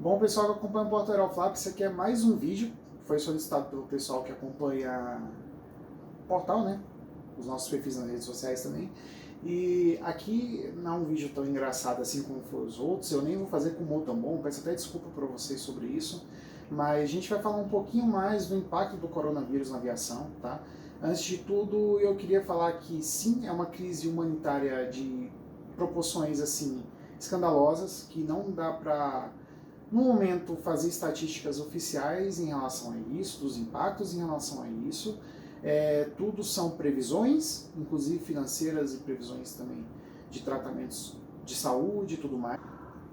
Bom, pessoal que acompanha o Porto Aeroflap, esse aqui é mais um vídeo, foi solicitado pelo pessoal que acompanha o portal, né? Os nossos perfis nas redes sociais também. E aqui não é um vídeo tão engraçado assim como foram os outros, eu nem vou fazer com humor tão bom, peço até desculpa para vocês sobre isso, mas a gente vai falar um pouquinho mais do impacto do coronavírus na aviação, tá? Antes de tudo, eu queria falar que sim, é uma crise humanitária de proporções assim escandalosas, que não dá para no momento, fazer estatísticas oficiais em relação a isso, dos impactos em relação a isso. Tudo são previsões, inclusive financeiras e previsões também de tratamentos de saúde e tudo mais.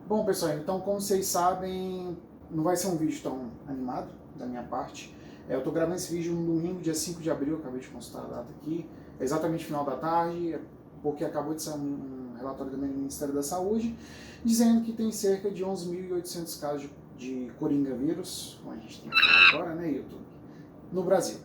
Bom, pessoal, então, como vocês sabem, não vai ser um vídeo tão animado da minha parte. Eu estou gravando esse vídeo no domingo, dia 5 de abril, acabei de consultar a data aqui, é exatamente final da tarde, porque acabou de sair um relatório do Ministério da Saúde, dizendo que tem cerca de 11.800 casos de coringavírus, como a gente tem agora, né, YouTube, no Brasil.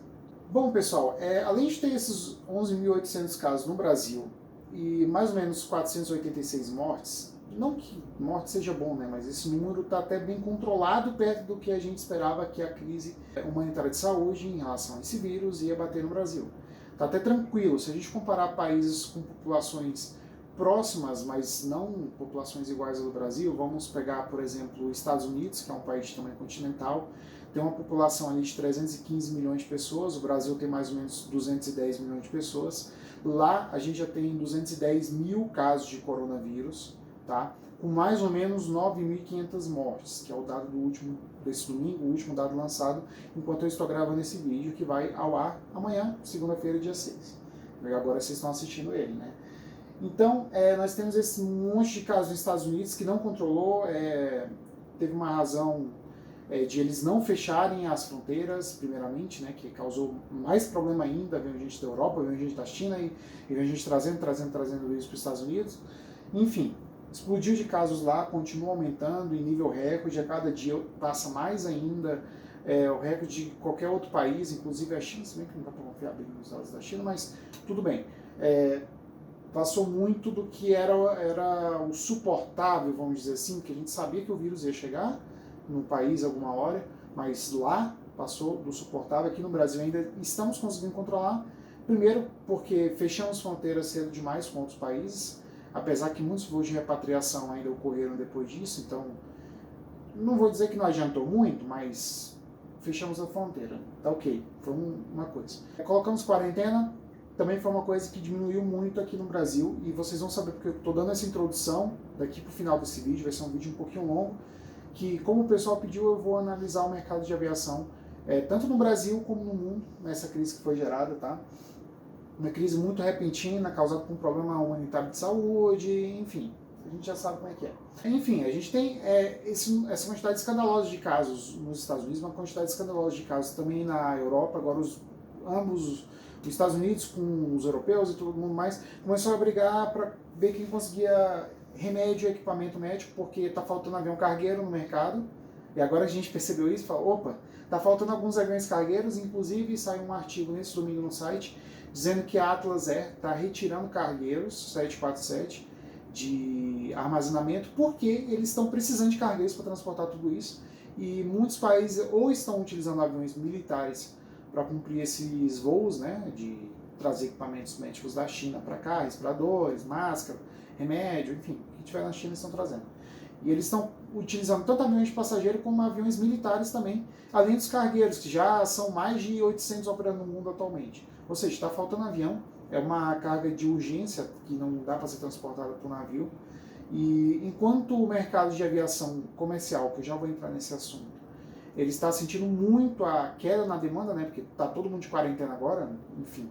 Bom, pessoal, além de ter esses 11.800 casos no Brasil e mais ou menos 486 mortes, não que morte seja bom, né, mas esse número está até bem controlado perto do que a gente esperava que a crise humanitária de saúde em relação a esse vírus ia bater no Brasil. Está até tranquilo, se a gente comparar países com populações próximas, mas não populações iguais ao do Brasil, vamos pegar, por exemplo, os Estados Unidos, que é um país de tamanho continental, tem uma população ali de 315 milhões de pessoas, o Brasil tem mais ou menos 210 milhões de pessoas, lá a gente já tem 210 mil casos de coronavírus, tá? Com mais ou menos 9.500 mortes, que é o dado desse domingo, o último dado lançado, enquanto eu estou gravando esse vídeo, que vai ao ar amanhã, segunda-feira, dia 6. Agora vocês estão assistindo ele, né? Então, nós temos esse monte de casos nos Estados Unidos que não controlou, teve uma razão de eles não fecharem as fronteiras, primeiramente, né, que causou mais problema ainda, vem gente da Europa, vem gente da China e vem gente trazendo isso para os Estados Unidos. Enfim, explodiu de casos lá, continua aumentando em nível recorde, a cada dia passa mais ainda o recorde de qualquer outro país, inclusive a China, se bem que não dá para confiar bem nos dados da China, mas tudo bem. Passou muito do que era o suportável, vamos dizer assim, que a gente sabia que o vírus ia chegar no país alguma hora, mas lá passou do suportável. Aqui no Brasil ainda estamos conseguindo controlar, primeiro porque fechamos fronteiras cedo demais com outros países, apesar que muitos voos de repatriação ainda ocorreram depois disso, então não vou dizer que não adiantou muito, mas fechamos a fronteira, tá ok, foi uma coisa. Colocamos quarentena, também foi uma coisa que diminuiu muito aqui no Brasil, e vocês vão saber porque eu estou dando essa introdução daqui para o final desse vídeo, vai ser um vídeo um pouquinho longo, que como o pessoal pediu, eu vou analisar o mercado de aviação, tanto no Brasil como no mundo, nessa crise que foi gerada, tá? Uma crise muito repentina, causada por um problema humanitário de saúde, enfim, a gente já sabe como é que é. Enfim, a gente tem essa quantidade escandalosa de casos nos Estados Unidos, uma quantidade escandalosa de casos também na Europa, agora ambos os Estados Unidos com os europeus e todo mundo mais, começou a brigar para ver quem conseguia remédio e equipamento médico, porque está faltando avião cargueiro no mercado, e agora a gente percebeu isso e falou, opa, está faltando alguns aviões cargueiros, inclusive saiu um artigo nesse domingo no site, dizendo que a Atlas Air está retirando cargueiros 747 de armazenamento, porque eles estão precisando de cargueiros para transportar tudo isso, e muitos países ou estão utilizando aviões militares para cumprir esses voos, né, de trazer equipamentos médicos da China para cá, respiradores, máscara, remédio, enfim, o que tiver na China estão trazendo. E eles estão utilizando tanto aviões de passageiro como aviões militares também, além dos cargueiros, que já são mais de 800 operando no mundo atualmente. Ou seja, está faltando avião, é uma carga de urgência que não dá para ser transportada por navio. E enquanto o mercado de aviação comercial, que eu já vou entrar nesse assunto, ele está sentindo muito a queda na demanda, né, porque está todo mundo de quarentena agora, enfim.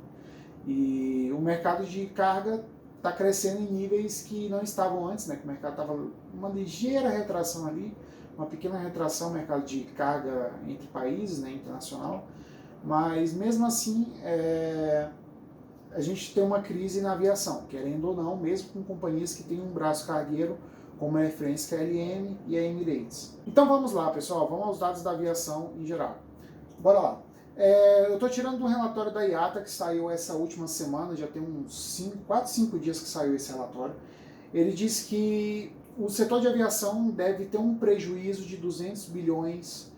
E o mercado de carga está crescendo em níveis que não estavam antes, né, que o mercado estava uma ligeira retração ali, uma pequena retração no mercado de carga entre países, né, internacional, mas mesmo assim a gente tem uma crise na aviação, querendo ou não, mesmo com companhias que têm um braço cargueiro, como a Air France KLM e a Emirates. Então vamos lá, pessoal, vamos aos dados da aviação em geral. Bora lá. Eu estou tirando do relatório da IATA, que saiu essa última semana, já tem uns 4, 5 dias que saiu esse relatório. Ele diz que o setor de aviação deve ter um prejuízo de 200 bilhões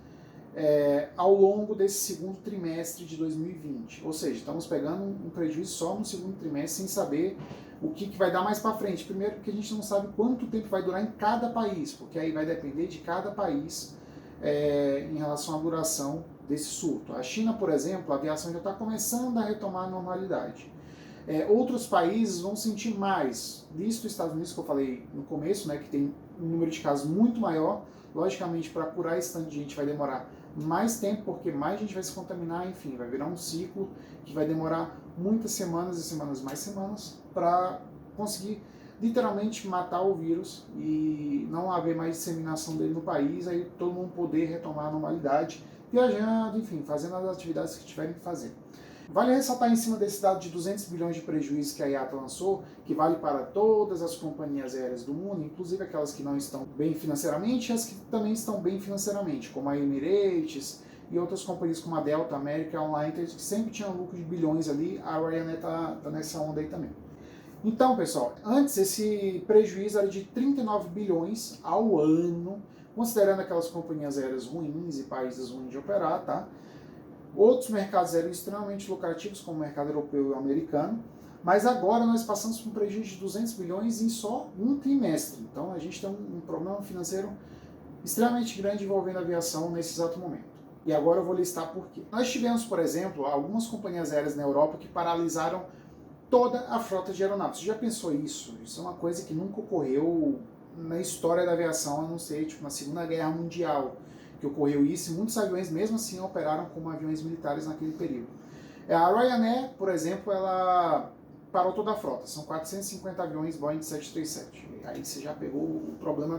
ao longo desse segundo trimestre de 2020. Ou seja, estamos pegando um prejuízo só no segundo trimestre sem saber o que vai dar mais para frente. Primeiro, porque a gente não sabe quanto tempo vai durar em cada país, porque aí vai depender de cada país em relação à duração desse surto. A China, por exemplo, a aviação já está começando a retomar a normalidade. Outros países vão sentir mais. Visto os Estados Unidos, que eu falei no começo, né, que tem um número de casos muito maior, logicamente, para curar esse tanto de gente vai demorar mais tempo, porque mais gente vai se contaminar, enfim, vai virar um ciclo que vai demorar muitas semanas e semanas mais semanas para conseguir literalmente matar o vírus e não haver mais disseminação dele no país, aí todo mundo poder retomar a normalidade, viajando, enfim, fazendo as atividades que tiverem que fazer. Vale ressaltar em cima desse dado de 200 bilhões de prejuízo que a IATA lançou, que vale para todas as companhias aéreas do mundo, inclusive aquelas que não estão bem financeiramente e as que também estão bem financeiramente, como a Emirates e outras companhias como a Delta, American Airlines, que sempre tinham lucro de bilhões ali, a Ryanair tá nessa onda aí também. Então, pessoal, antes esse prejuízo era de 39 bilhões ao ano, considerando aquelas companhias aéreas ruins e países ruins de operar, tá? Outros mercados aéreos extremamente lucrativos, como o mercado europeu e o americano, mas agora nós passamos por um prejuízo de 200 bilhões em só um trimestre. Então a gente tem um problema financeiro extremamente grande envolvendo a aviação nesse exato momento. E agora eu vou listar por quê. Nós tivemos, por exemplo, algumas companhias aéreas na Europa que paralisaram toda a frota de aeronaves. Você já pensou isso? Isso é uma coisa que nunca ocorreu na história da aviação, a não ser tipo, na Segunda Guerra Mundial, que ocorreu isso, e muitos aviões mesmo assim operaram como aviões militares naquele período. A Ryanair, por exemplo, ela parou toda a frota, são 450 aviões Boeing 737. Aí você já pegou o problema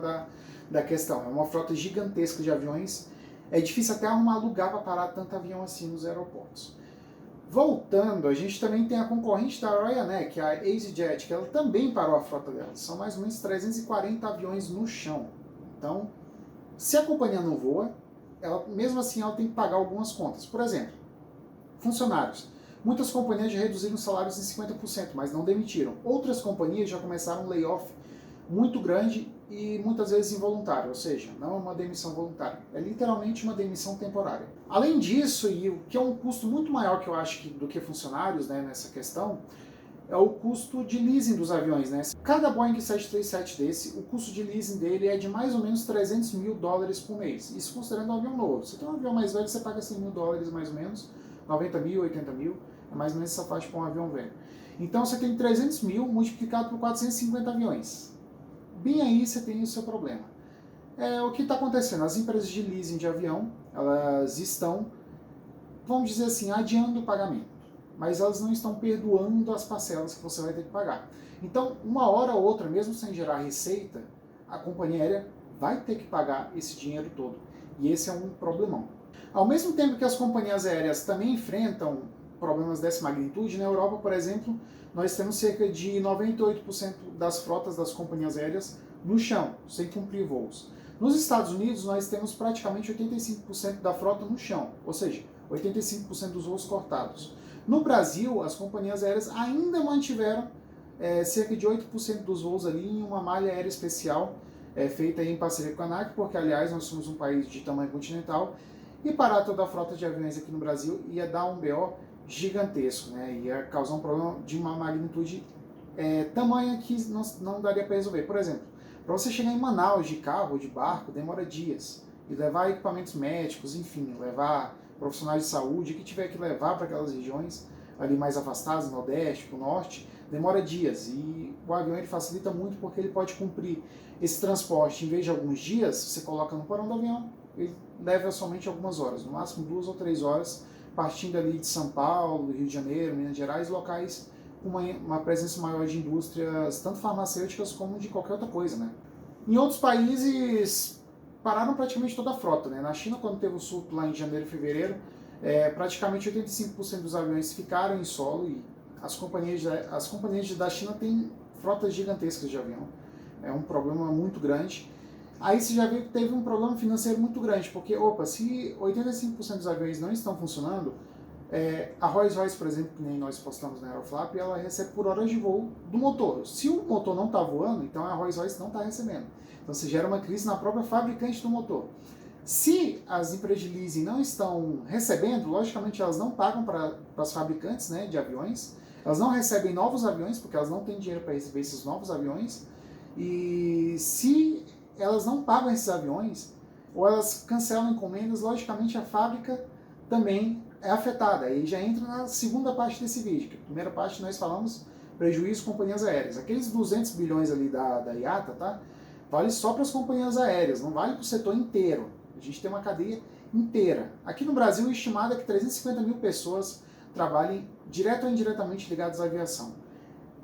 da questão. É uma frota gigantesca de aviões, é difícil até arrumar lugar para parar tanto avião assim nos aeroportos. Voltando, a gente também tem a concorrente da Ryanair, que é a EasyJet, que ela também parou a frota dela. São mais ou menos 340 aviões no chão. Então, se a companhia não voa, mesmo assim ela tem que pagar algumas contas. Por exemplo, funcionários. Muitas companhias já reduziram os salários em 50%, mas não demitiram. Outras companhias já começaram um layoff muito grande e muitas vezes involuntário, ou seja, não é uma demissão voluntária, é literalmente uma demissão temporária. Além disso, e o que é um custo muito maior que eu acho do que funcionários, né, nessa questão, é o custo de leasing dos aviões, né? Cada Boeing 737 desse, o custo de leasing dele é de mais ou menos $300 mil por mês. Isso considerando um avião novo. Se tem um avião mais velho, você paga $100 mil mais ou menos, 90 mil, 80 mil, é mais ou menos essa faixa para um avião velho. Então você tem 300 mil multiplicado por 450 aviões. Bem aí você tem o seu problema. O que está acontecendo? As empresas de leasing de avião, elas estão, vamos dizer assim, adiando o pagamento, mas elas não estão perdoando as parcelas que você vai ter que pagar. Então, uma hora ou outra, mesmo sem gerar receita, a companhia aérea vai ter que pagar esse dinheiro todo. E esse é um problemão. Ao mesmo tempo que as companhias aéreas também enfrentam problemas dessa magnitude, na Europa, por exemplo, nós temos cerca de 98% das frotas das companhias aéreas no chão, sem cumprir voos. Nos Estados Unidos, nós temos praticamente 85% da frota no chão, ou seja, 85% dos voos cortados. No Brasil, as companhias aéreas ainda mantiveram cerca de 8% dos voos ali em uma malha aérea especial feita em parceria com a ANAC, porque, aliás, nós somos um país de tamanho continental, e parar toda a frota de aviões aqui no Brasil ia dar um BO gigantesco, né? Ia causar um problema de uma magnitude tamanha que não daria para resolver. Por exemplo, para você chegar em Manaus de carro ou de barco, demora dias. E levar equipamentos médicos, enfim, levar profissionais de saúde, o que tiver que levar para aquelas regiões ali mais afastadas, Nordeste, para o Norte, demora dias. E o avião ele facilita muito porque ele pode cumprir esse transporte. Em vez de alguns dias, você coloca no porão do avião, ele leva somente algumas horas, no máximo 2 ou 3 horas, partindo ali de São Paulo, Rio de Janeiro, Minas Gerais, locais com uma presença maior de indústrias, tanto farmacêuticas como de qualquer outra coisa, né? Em outros países, pararam praticamente toda a frota, né? Na China, quando teve o surto lá em janeiro e fevereiro, praticamente 85% dos aviões ficaram em solo e as companhias da China têm frotas gigantescas de avião. É um problema muito grande. Aí você já viu que teve um problema financeiro muito grande, porque, se 85% dos aviões não estão funcionando, A Rolls-Royce, por exemplo, que nem nós postamos na Aeroflap, ela recebe por horas de voo do motor. Se o motor não está voando, então a Rolls-Royce não está recebendo. Então se gera uma crise na própria fabricante do motor. Se as empresas de leasing não estão recebendo, logicamente elas não pagam para as fabricantes, né, de aviões, elas não recebem novos aviões, porque elas não têm dinheiro para receber esses novos aviões, e se elas não pagam esses aviões, ou elas cancelam encomendas, logicamente a fábrica também é afetada. Aí já entra na segunda parte desse vídeo, que a primeira parte nós falamos prejuízo companhias aéreas. Aqueles 200 bilhões ali da IATA, tá? Vale só para as companhias aéreas, não vale para o setor inteiro. A gente tem uma cadeia inteira. Aqui no Brasil, estimado é que 350 mil pessoas trabalhem direto ou indiretamente ligadas à aviação.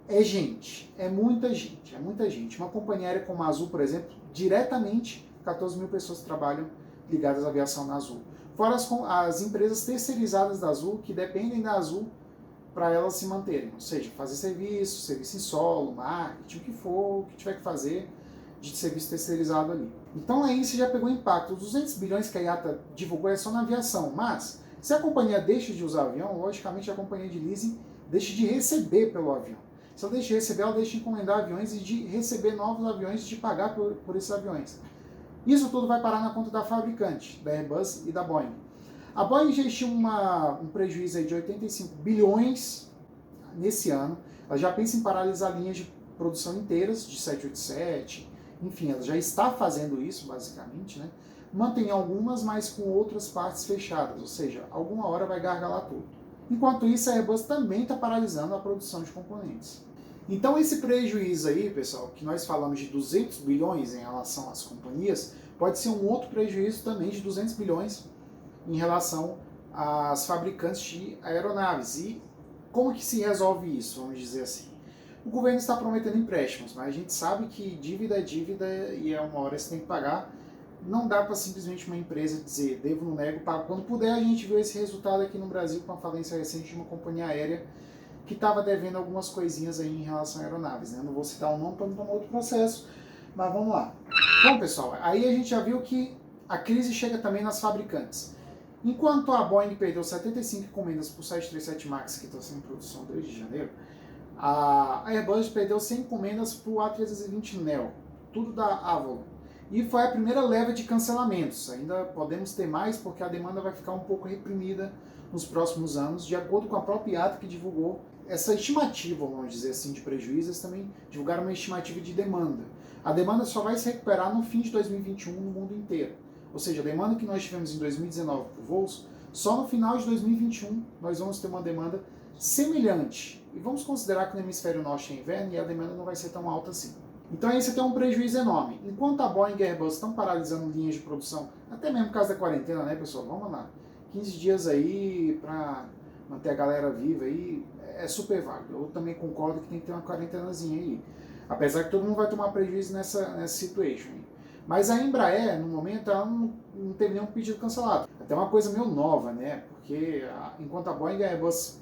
É gente, é muita gente, é muita gente. Uma companhia aérea como a Azul, por exemplo, diretamente 14 mil pessoas trabalham ligadas à aviação na Azul. Fora as empresas terceirizadas da Azul, que dependem da Azul para elas se manterem. Ou seja, fazer serviço em solo, marketing, o que for, o que tiver que fazer de serviço terceirizado ali. Então aí você já pegou impacto. Os 200 bilhões que a IATA divulgou é só na aviação, mas se a companhia deixa de usar o avião, logicamente a companhia de leasing deixa de receber pelo avião. Se ela deixa de receber, ela deixa de encomendar aviões e de receber novos aviões e de pagar por esses aviões. Isso tudo vai parar na conta da fabricante, da Airbus e da Boeing. A Boeing já estima um prejuízo aí de 85 bilhões nesse ano. Ela já pensa em paralisar linhas de produção inteiras de 787, enfim, ela já está fazendo isso, basicamente, né? Mantém algumas, mas com outras partes fechadas, ou seja, alguma hora vai gargalar tudo. Enquanto isso, a Airbus também está paralisando a produção de componentes. Então esse prejuízo aí, pessoal, que nós falamos de 200 bilhões em relação às companhias, pode ser um outro prejuízo também de 200 bilhões em relação às fabricantes de aeronaves. E como que se resolve isso, vamos dizer assim? O governo está prometendo empréstimos, mas a gente sabe que dívida é dívida e é uma hora você tem que pagar. Não dá para simplesmente uma empresa dizer, devo, não nego, pago quando puder. A gente viu esse resultado aqui no Brasil com a falência recente de uma companhia aérea que estava devendo algumas coisinhas aí em relação a aeronaves, né? Não vou citar o nome para não tomar outro processo, mas vamos lá. Bom, pessoal, aí a gente já viu que a crise chega também nas fabricantes. Enquanto a Boeing perdeu 75 encomendas para o 737 MAX, que está sendo em produção desde janeiro, a Airbus perdeu 100 encomendas para o A320neo, tudo da Avolon. E foi a primeira leva de cancelamentos. Ainda podemos ter mais porque a demanda vai ficar um pouco reprimida nos próximos anos, de acordo com a própria IATA, que divulgou essa estimativa, vamos dizer assim, de prejuízos. Também divulgaram uma estimativa de demanda. A demanda só vai se recuperar no fim de 2021 no mundo inteiro. Ou seja, a demanda que nós tivemos em 2019 por voos, só no final de 2021 nós vamos ter uma demanda semelhante. E vamos considerar que no hemisfério norte é inverno e a demanda não vai ser tão alta assim. Então aí você tem um prejuízo enorme. Enquanto a Boeing e a Airbus estão paralisando linhas de produção, até mesmo por causa da quarentena, né, pessoal? Vamos lá. 15 dias aí para manter a galera viva aí é super válido. Eu também concordo que tem que ter uma quarentenazinha aí. Apesar que todo mundo vai tomar prejuízo nessa situation aí. Mas a Embraer, no momento, ela não teve nenhum pedido cancelado. Até uma coisa meio nova, né? Porque enquanto a Boeing e a Airbus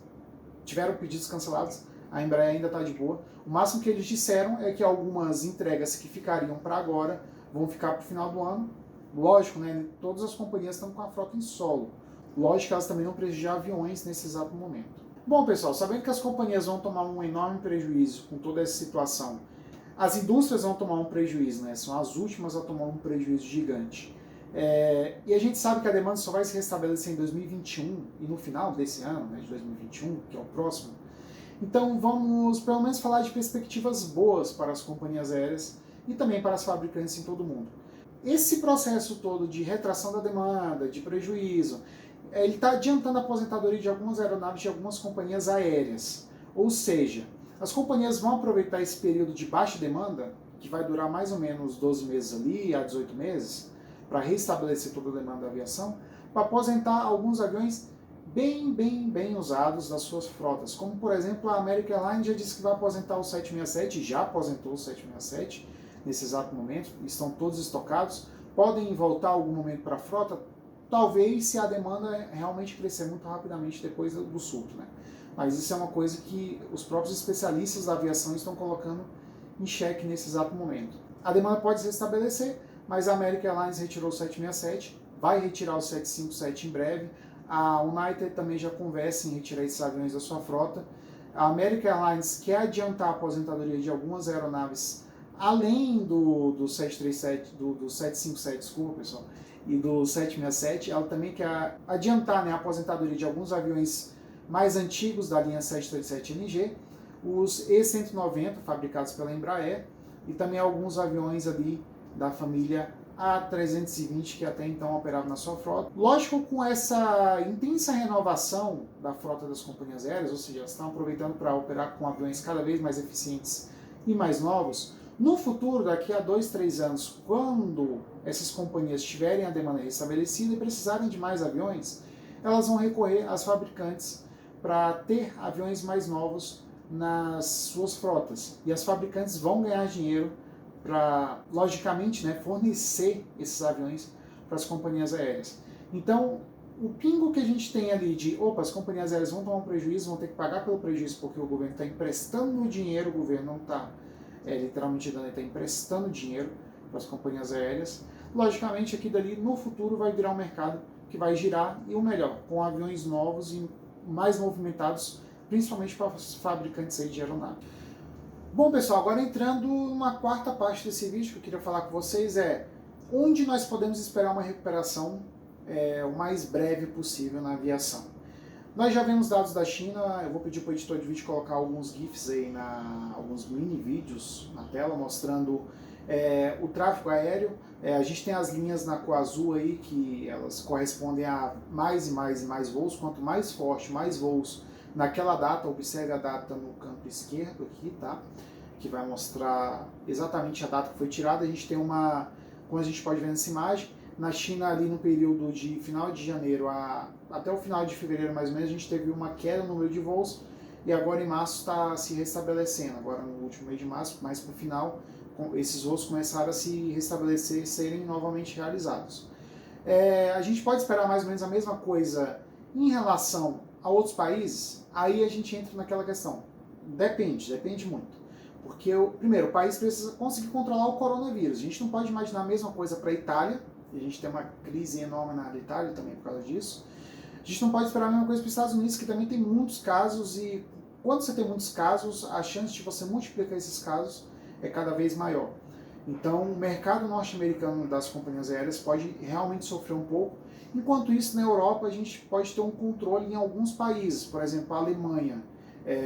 tiveram pedidos cancelados, a Embraer ainda está de boa. O máximo que eles disseram é que algumas entregas que ficariam para agora vão ficar para o final do ano. Lógico, né? Todas as companhias estão com a frota em solo. Lógico que elas também não prejudicam aviões nesse exato momento. Bom, pessoal, sabendo que as companhias vão tomar um enorme prejuízo com toda essa situação, as indústrias vão tomar um prejuízo, né? São as últimas a tomar um prejuízo gigante. E a gente sabe que a demanda só vai se restabelecer em 2021 e no final desse ano, né, de 2021, que é o próximo. Então vamos pelo menos falar de perspectivas boas para as companhias aéreas e também para as fabricantes em todo o mundo. Esse processo todo de retração da demanda, de prejuízo, ele está adiantando a aposentadoria de algumas aeronaves de algumas companhias aéreas. Ou seja, as companhias vão aproveitar esse período de baixa demanda, que vai durar mais ou menos 12 meses ali, a 18 meses, para restabelecer toda a demanda da aviação, para aposentar alguns aviões bem usados das suas frotas. Como, por exemplo, a American Airlines já disse que vai aposentar o 767, já aposentou o 767 nesse exato momento, estão todos estocados, podem voltar algum momento para a frota, talvez se a demanda realmente crescer muito rapidamente depois do surto, né? Mas isso é uma coisa que os próprios especialistas da aviação estão colocando em xeque nesse exato momento. A demanda pode se restabelecer, mas a American Airlines retirou o 767, vai retirar o 757 em breve, A United também já conversa em retirar esses aviões da sua frota. A American Airlines quer adiantar a aposentadoria de algumas aeronaves, além do 737, do 757, desculpa pessoal, e do 767. Ela também quer adiantar, né, a aposentadoria de alguns aviões mais antigos da linha 737NG, os E190 fabricados pela Embraer e também alguns aviões ali da família A320 que até então operavam na sua frota. Lógico, com essa intensa renovação da frota das companhias aéreas, ou seja, elas estão aproveitando para operar com aviões cada vez mais eficientes e mais novos. No futuro, daqui a 2, 3 anos, quando essas companhias tiverem a demanda restabelecida e precisarem de mais aviões, elas vão recorrer às fabricantes para ter aviões mais novos nas suas frotas. E as fabricantes vão ganhar dinheiro para, logicamente, né, fornecer esses aviões para as companhias aéreas. Então, o pingo que a gente tem ali de, opa, as companhias aéreas vão tomar um prejuízo, vão ter que pagar pelo prejuízo porque o governo está emprestando dinheiro, o governo não está literalmente dando, ele está emprestando dinheiro para as companhias aéreas. Logicamente, aqui dali, no futuro, vai virar um mercado que vai girar, e o melhor, com aviões novos e mais movimentados, principalmente para os fabricantes aí de aeronave. Bom pessoal, agora entrando numa quarta parte desse vídeo que eu queria falar com vocês é onde nós podemos esperar uma recuperação o mais breve possível na aviação. Nós já vemos dados da China, eu vou pedir para o editor de vídeo colocar alguns GIFs aí, alguns mini vídeos na tela mostrando o tráfego aéreo. A gente tem as linhas na cor azul aí que elas correspondem a mais e mais e mais voos, quanto mais forte, mais voos naquela data. Observe a data no canto esquerdo aqui, tá? Que vai mostrar exatamente a data que foi tirada. A gente tem como a gente pode ver nessa imagem, na China ali no período de final de janeiro até o final de fevereiro mais ou menos, a gente teve uma queda no número de voos e agora em março está se restabelecendo. Agora no último mês de março, mais para o final, esses voos começaram a se restabelecer e serem novamente realizados. A gente pode esperar mais ou menos a mesma coisa em relação a outros países. Aí a gente entra naquela questão. Depende muito. Porque, primeiro, o país precisa conseguir controlar o coronavírus. A gente não pode imaginar a mesma coisa para a Itália, e a gente tem uma crise enorme na Itália também por causa disso. A gente não pode esperar a mesma coisa para os Estados Unidos, que também tem muitos casos, e quando você tem muitos casos, a chance de você multiplicar esses casos é cada vez maior. Então, o mercado norte-americano das companhias aéreas pode realmente sofrer um pouco. Enquanto isso, na Europa, a gente pode ter um controle em alguns países, por exemplo, a Alemanha.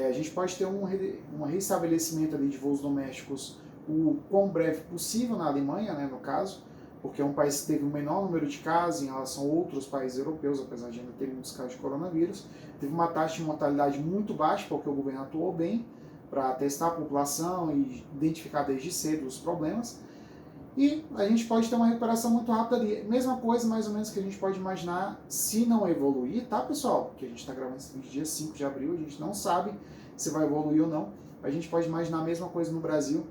A gente pode ter um restabelecimento ali de voos domésticos o quão breve possível na Alemanha, né, no caso, porque é um país que teve um menor número de casos em relação a outros países europeus, apesar de ainda ter muitos casos de coronavírus. Teve uma taxa de mortalidade muito baixa, porque o governo atuou bem para testar a população e identificar desde cedo os problemas. E a gente pode ter uma recuperação muito rápida ali. Mesma coisa, mais ou menos, que a gente pode imaginar se não evoluir, tá, pessoal? Porque a gente está gravando esse vídeo dia 5 de abril, a gente não sabe se vai evoluir ou não. A gente pode imaginar a mesma coisa no Brasil.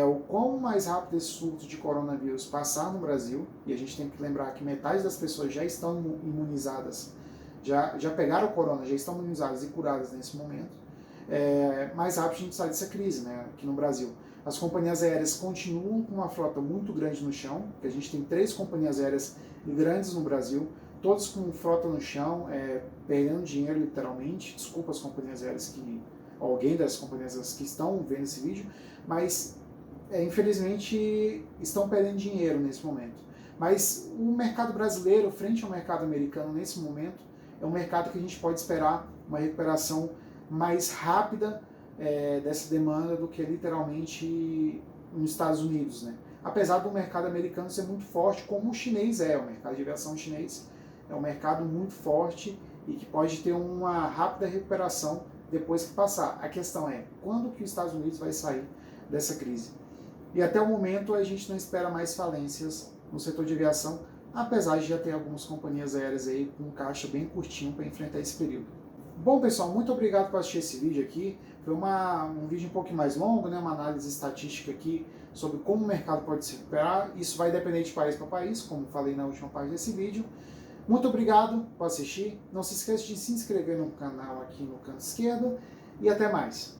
O quão mais rápido esse surto de coronavírus passar no Brasil, e a gente tem que lembrar que metade das pessoas já estão imunizadas, já pegaram o corona, já estão imunizadas e curadas nesse momento, mais rápido a gente sai dessa crise, né, aqui no Brasil. As companhias aéreas continuam com uma frota muito grande no chão, que a gente tem 3 companhias aéreas grandes no Brasil, todas com frota no chão, perdendo dinheiro literalmente. Desculpa as companhias aéreas alguém das companhias aéreas que estão vendo esse vídeo, mas infelizmente estão perdendo dinheiro nesse momento. Mas o mercado brasileiro, frente ao mercado americano nesse momento, é um mercado que a gente pode esperar uma recuperação mais rápida dessa demanda do que literalmente nos Estados Unidos, né? Apesar do mercado americano ser muito forte, como o chinês o mercado de aviação chinês é um mercado muito forte e que pode ter uma rápida recuperação depois que passar. A questão é, quando que os Estados Unidos vai sair dessa crise? E até o momento a gente não espera mais falências no setor de aviação, apesar de já ter algumas companhias aéreas aí com um caixa bem curtinho para enfrentar esse período. Bom pessoal, muito obrigado por assistir esse vídeo aqui. Foi um vídeo um pouco mais longo, né? Uma análise estatística aqui sobre como o mercado pode se recuperar. Isso vai depender de país para país, como falei na última parte desse vídeo. Muito obrigado por assistir. Não se esqueça de se inscrever no canal aqui no canto esquerdo. E até mais.